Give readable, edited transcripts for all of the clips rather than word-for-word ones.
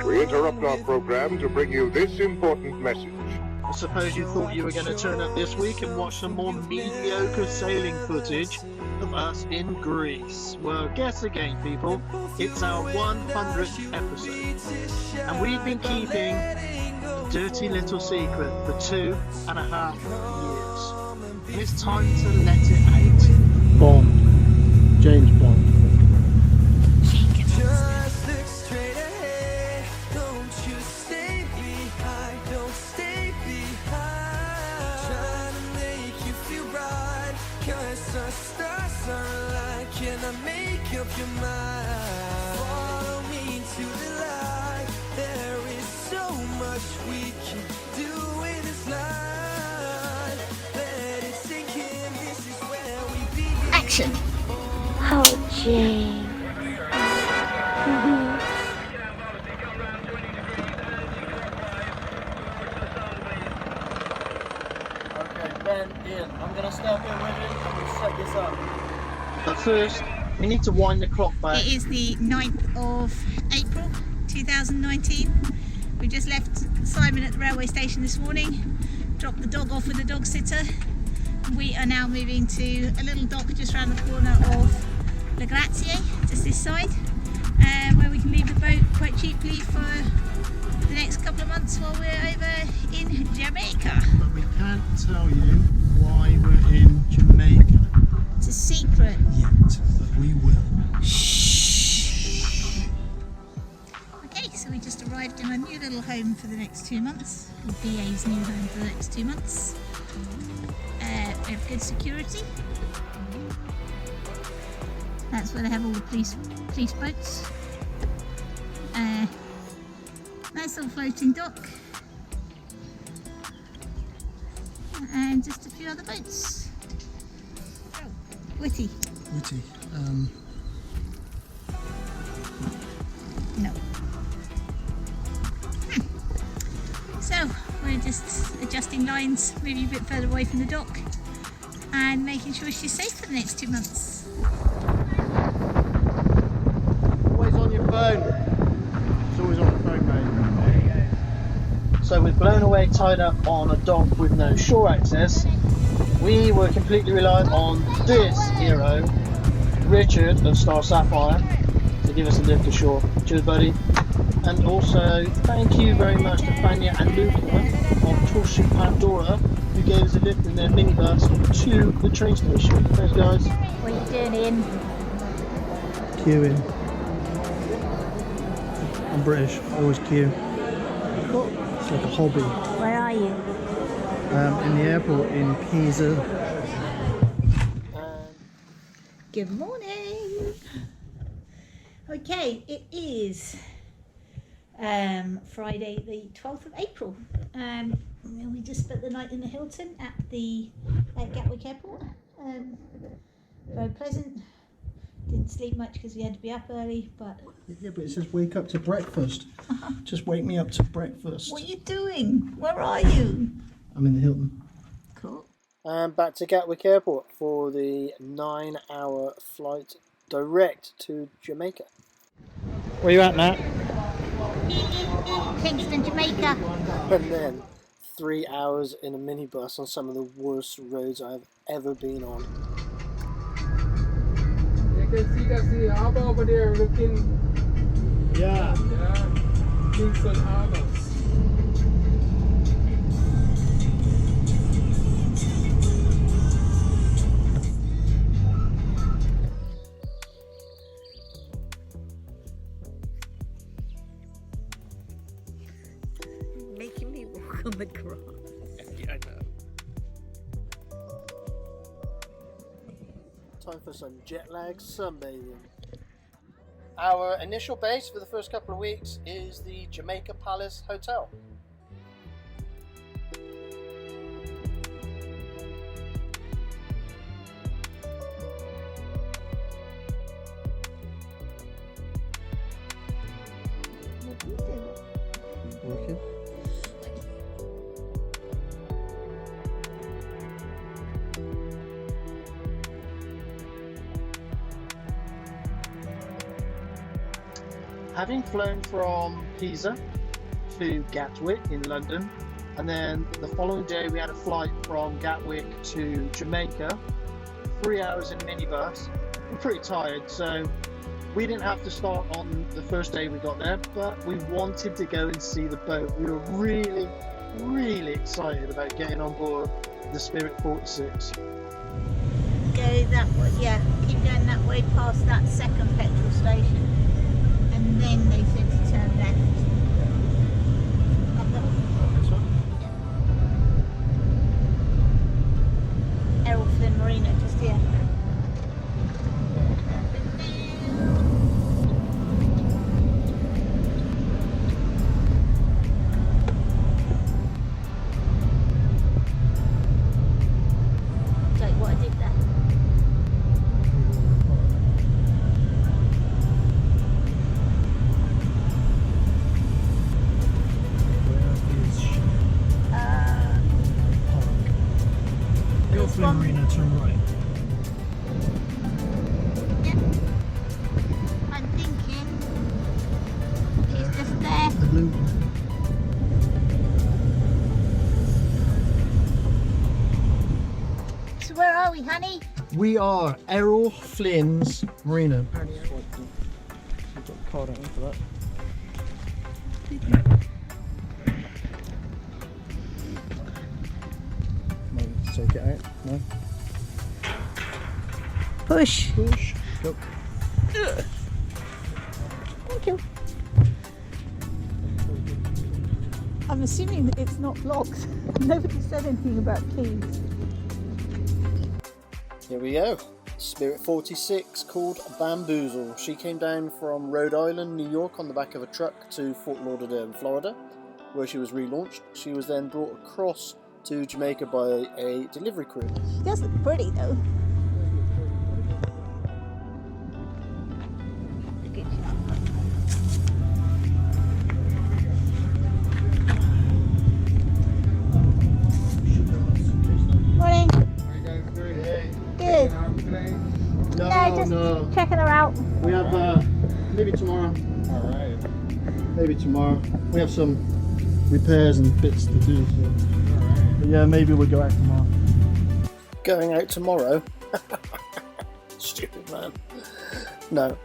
We interrupt our program to bring you this important message. I suppose you thought you were going to turn up this week and watch some more mediocre sailing footage of us in Greece. Well, guess again, people. It's our 100th episode. And we've been keeping a dirty little secret for 2.5 years. And it's time to let it out. Bond. James Bond. Just look straight ahead. Don't you stay behind. Don't stay behind. Trying to make you feel right. 'Cause our stars are aligned. Can I make up your mind? Follow me to the light. There is so much we can do in this life. Let it sink in. This is where we begin. Action! Oh, James. Okay, Ben, Ian, I'm going to step in with you and we'll set this up. But first, we need to wind the clock back. It is the 9th of April 2019. We just left Simon at the railway station this morning, dropped the dog off with the dog sitter. We are now moving to a little dock just around the corner of Le Grazie, just this side, where we can leave the boat quite cheaply for the next couple of months while we're over in Jamaica. But we can't tell you why we're in Jamaica It's a secret. yet, but we will. Shh. Okay, so we just arrived in our new little home for the next 2 months. BA's new home for the next 2 months. We have good security. That's where they have all the police boats. Nice little floating dock. And just a few other boats. Oh, Witty. Witty. No. So we're just adjusting lines, moving a bit further away from the dock and making sure she's safe for the next 2 months. Always on your phone. It's always on the phone, mate. So we're blown away, tied up on a dock with no shore access. We were completely reliant on this hero, Richard of Star Sapphire, to give us a lift ashore. Cheers, buddy. And also, thank you very much to Fania and Luca of Torship Pandora, who gave us a lift in their minibus to the train station. Thanks, guys. What are you doing, Ian? Queuing. I'm British, always queue. It's like a hobby. Where are you? In the airport in Pisa. Good morning. Okay, it is Friday the 12th of April. We just spent the night in the Hilton at the Gatwick Airport. Very pleasant. Didn't sleep much because we had to be up early, but... Yeah, but it says wake up to breakfast. Just wake me up to breakfast. What are you doing? Where are you? I'm in the Hilton. Cool. And back to Gatwick Airport for the 9-hour flight direct to Jamaica. Where you at, Matt? Kingston, Jamaica. And then 3 hours in a minibus on some of the worst roads I've ever been on. You can see that's the harbour over there looking. Yeah. Yeah. Kingston Harbour. Making me walk on the grass. Yeah, I know. Time for some jet lag sunbathing. Our initial base for the first couple of weeks is the Jamaica Palace Hotel. What are you doing? Working. Having flown from Pisa to Gatwick in London, and then the following day we had a flight from Gatwick to Jamaica, 3 hours in minibus. I'm pretty tired, so we didn't have to start on the first day we got there, but we wanted to go and see the boat. We were really, really excited about getting on board the Spirit 46. Go that way, yeah, keep going that way past that second petrol station, and then they said to turn left. Up the Errol Flynn Marina, just here. Like what I did there. Marina, turn right. Yeah. I'm thinking it's just there. The blue one. So where are we, honey? We are Errol Flynn's Marina. Apparently, we've got the card out for that. Maybe take it out. No. Push. Push. Go. Thank you. I'm assuming that it's not locked. Nobody said anything about keys. Here we go. Spirit 46 called Bamboozle. She came down from Rhode Island, New York on the back of a truck to Fort Lauderdale, Florida, where she was relaunched. She was then brought across to Jamaica by a delivery crew. She does look pretty though. Good job. Morning. How you guys doing? Good. No, just no. checking her out. We have maybe tomorrow. Alright. Maybe tomorrow. We have some repairs and bits to do. So. Alright. But yeah, maybe we'll go out tomorrow. Going out tomorrow? Stupid man. No.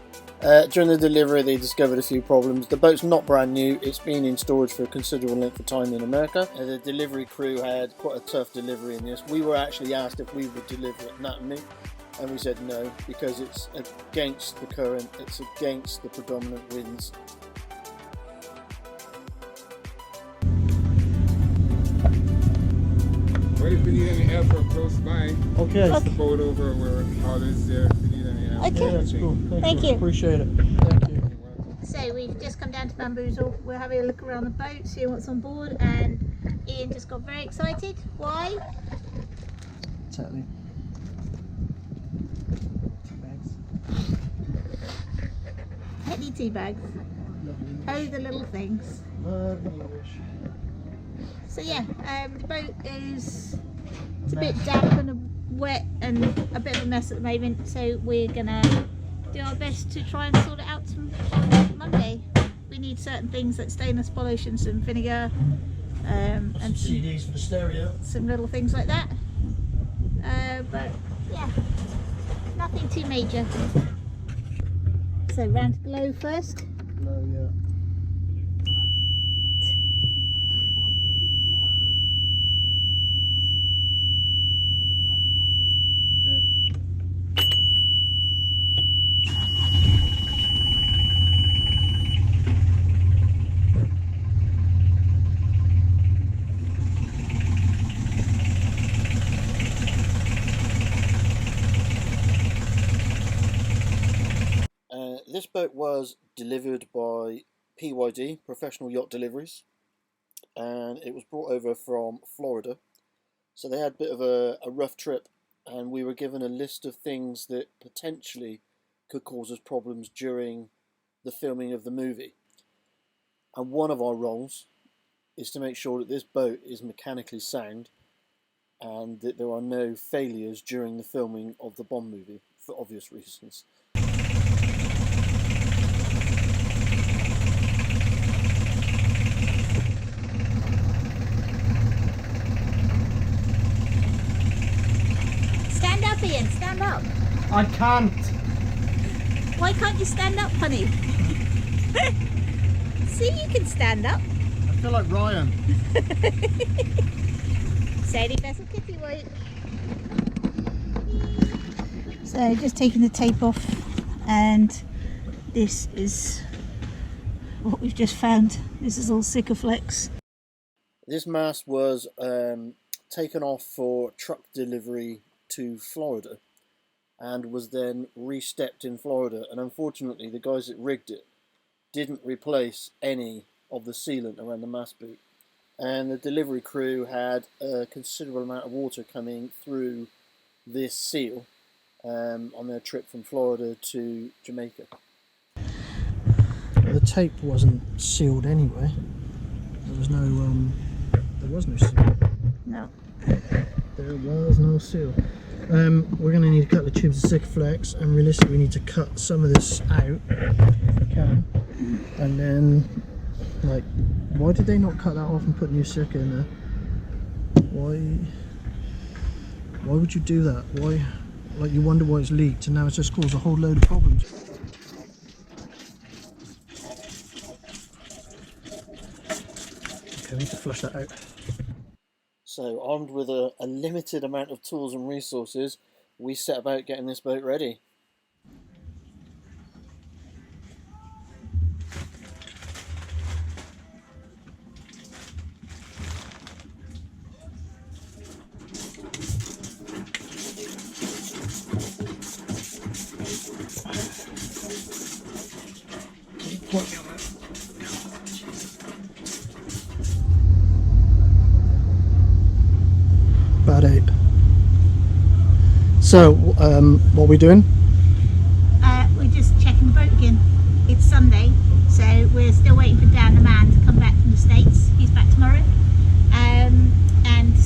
During the delivery they discovered a few problems. The boat's not brand new, it's been in storage for a considerable length of time in America. The delivery crew had quite a tough delivery in this. We were actually asked if we would deliver it, Nat and me, and we said no, because it's against the current, it's against the predominant winds. Well, if you need any help from close by, Okay. just the boat over where all is there. If you need any help. Okay. Yeah, that's cool. Thank you. Appreciate it. Thank you. So we've just come down to Bamboozle. We're having a look around the boat, see what's on board, and Ian just got very excited. Why? Totally. Petty tea bags. Oh, the little things. So yeah, the boat is it's a bit damp and wet and a bit of a mess at the moment. So we're gonna do our best to try and sort it out on Monday. We need certain things like stainless polish and some vinegar, and some CDs for the stereo. some little things like that. But yeah, nothing too major. So round to glow first. No, yeah. This boat was delivered by PYD, Professional Yacht Deliveries, and it was brought over from Florida. So they had a bit of a rough trip, and we were given a list of things that potentially could cause us problems during the filming of the movie. And one of our roles is to make sure that this boat is mechanically sound and that there are no failures during the filming of the Bond movie, for obvious reasons. I can't. Why can't you stand up, honey? See, you can stand up. I feel like Ryan. Sadie vessel kitty white. So just taking the tape off, and this is what we've just found. This is all Sikaflex. This mast was taken off for truck delivery to Florida and was then re-stepped in Florida, and unfortunately the guys that rigged it didn't replace any of the sealant around the mast boot, and the delivery crew had a considerable amount of water coming through this seal on their trip from Florida to Jamaica. The tape wasn't sealed anyway. There was no seal. No. There was no seal. We're going to need a couple of tubes of Sikaflex, and realistically we need to cut some of this out if we can. And then, like, why did they not cut that off and put new Sika in there? Why would you do that? Why? Like, you wonder why it's leaked, and now it's just caused a whole load of problems. Okay, we need to flush that out. So, armed with a limited amount of tools and resources, we set about getting this boat ready. Bad ape. So, what are we doing? We're just checking the boat again. It's Sunday, so we're still waiting for Dan the man to come back from the States. He's back tomorrow. And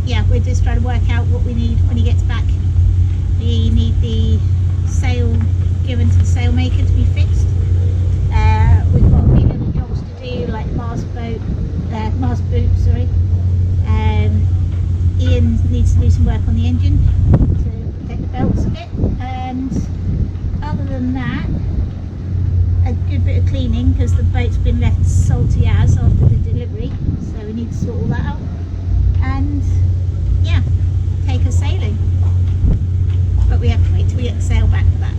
yeah, we're just trying to work out what we need when he gets back. We need the sail given to the sail maker to be fixed. We've got a few little jobs to do, like mast boot, sorry. Ian needs to do some work on the engine to protect the belts a bit, and other than that, a good bit of cleaning because the boat's been left salty as after the delivery, so we need to sort all that out, and yeah, take us sailing. But we have to wait till we get the sail back for that.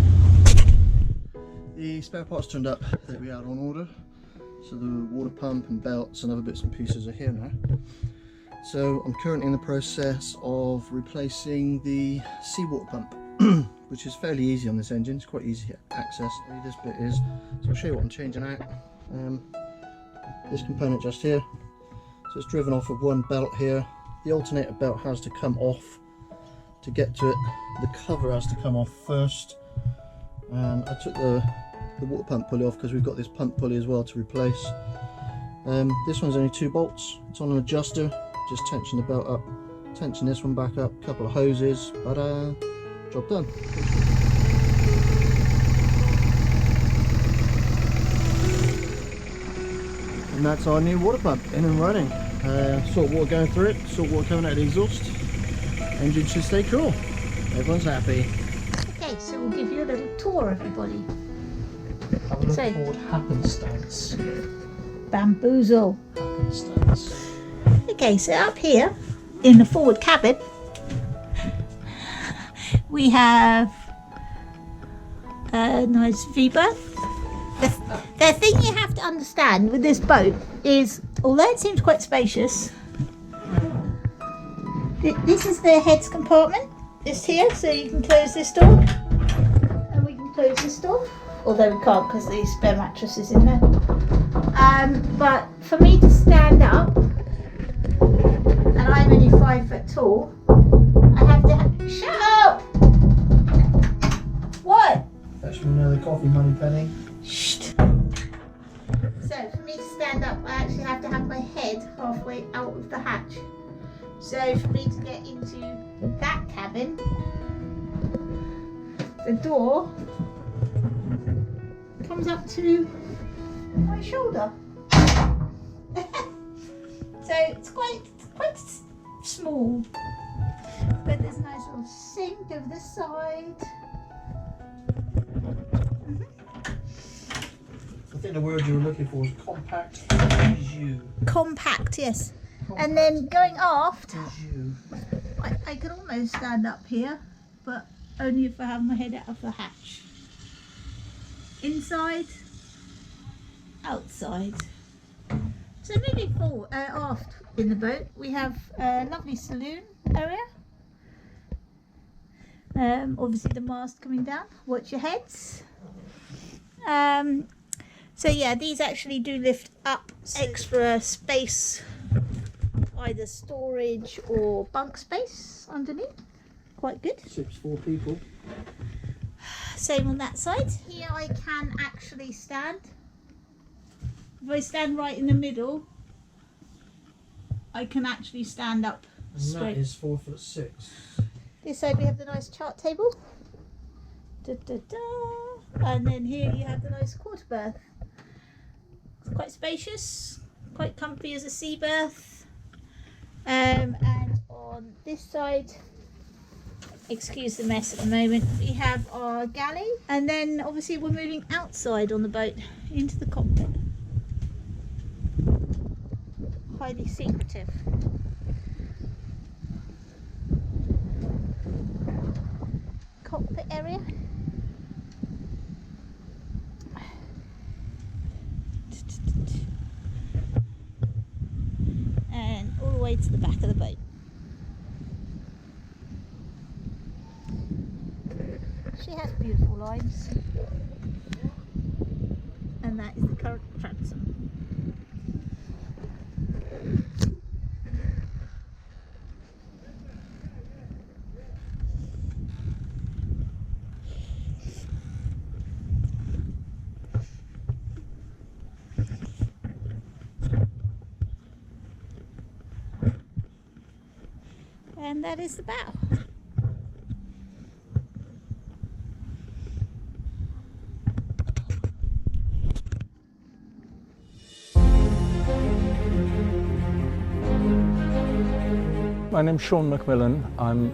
The spare parts turned up that we had on order, so the water pump and belts and other bits and pieces are here now. So I'm currently in the process of replacing the seawater pump, which is fairly easy on this engine. It's quite easy to access. This bit is, so I'll show you what I'm changing out. This component just here, so it's driven off of one belt here. The alternator belt has to come off to get to it. The cover has to come off first, and I took the water pump pulley off because we've got this pump pulley as well to replace. This one's only 2 bolts. It's on an adjuster. Just tension the belt up, tension this one back up, couple of hoses, job done. And that's our new water pump, in and running. Salt water going through it, salt water coming out of the exhaust. Engine should stay cool. Everyone's happy. Okay, so we'll give you a little tour, everybody. Have a look So- forward happenstance. Bamboozle. Happenstance. Okay, so up here in the forward cabin we have a nice V-berth. The thing you have to understand with this boat is, although it seems quite spacious, this is the heads compartment, just here, so you can close this door, and we can close this door, although we can't because the spare mattress is in there. But for me to stand up, and I'm only 5 foot tall, I have to shut up! What? That's from another coffee, money penny. Shh. So for me to stand up, I actually have to have my head halfway out of the hatch. So for me to get into that cabin, the door comes up to my shoulder. So it's quite small, but there's a nice little sink over the side. I think the word you were looking for is compact. Bijou. Compact, yes. And then going aft, Bijou. I could almost stand up here, but only if I have my head out of the hatch. Inside, outside. So moving forward, aft in the boat, we have a lovely saloon area. Obviously the mast coming down, watch your heads. So yeah, these actually do lift up extra space, either storage or bunk space underneath. Quite good. 4 people. Same on that side. Here I can actually stand. If I stand right in the middle, I can actually stand up And straight. that is 4'6". This side we have the nice chart table. Da, da, da. And then here you have the nice quarter berth. It's quite spacious, quite comfy as a sea berth. And on this side, excuse the mess at the moment, we have our galley. And then obviously we're moving outside on the boat into the cockpit. Highly secretive. Cockpit area. And all the way to the back of the boat. She has beautiful lines. And that is the current transom. And that is the bow. My name's Sean Macmillan. I'm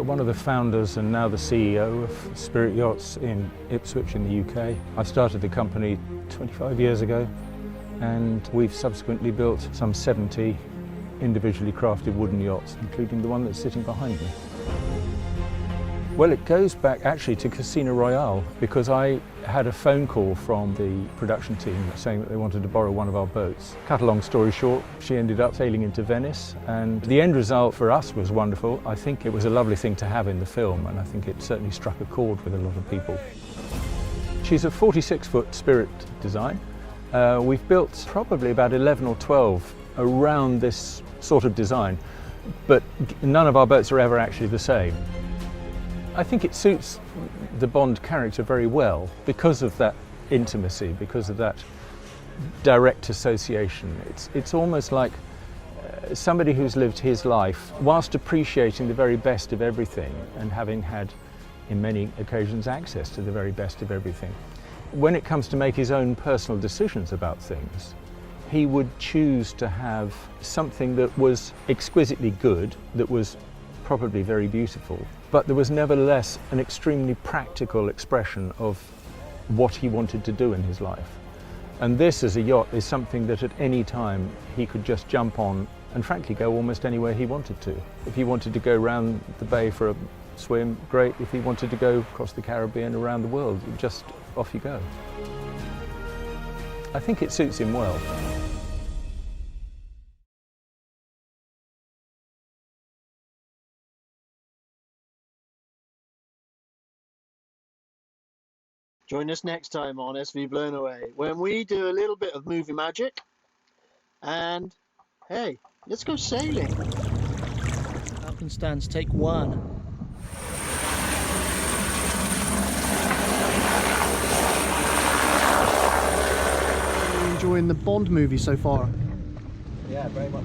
one of the founders and now the CEO of Spirit Yachts in Ipswich in the UK. I started the company 25 years ago and we've subsequently built some 70 individually crafted wooden yachts, including the one that's sitting behind me. Well, it goes back actually to Casino Royale because I had a phone call from the production team saying that they wanted to borrow one of our boats. Cut a long story short, she ended up sailing into Venice and the end result for us was wonderful. I think it was a lovely thing to have in the film and I think it certainly struck a chord with a lot of people. She's a 46-foot Spirit design. We've built probably about 11 or 12 around this sort of design, but none of our boats are ever actually the same. I think it suits the Bond character very well because of that intimacy, because of that direct association. It's almost like somebody who's lived his life whilst appreciating the very best of everything and having had, in many occasions, access to the very best of everything. When it comes to make his own personal decisions about things, he would choose to have something that was exquisitely good, that was probably very beautiful, but there was nevertheless an extremely practical expression of what he wanted to do in his life. And this as a yacht is something that at any time he could just jump on and frankly go almost anywhere he wanted to. If he wanted to go around the bay for a swim, great. If he wanted to go across the Caribbean, around the world, just off you go. I think it suits him well. Join us next time on SV Blown Away when we do a little bit of movie magic. And hey, let's go sailing. Up and stands, take one. Enjoying the Bond movie so far? Yeah, very much.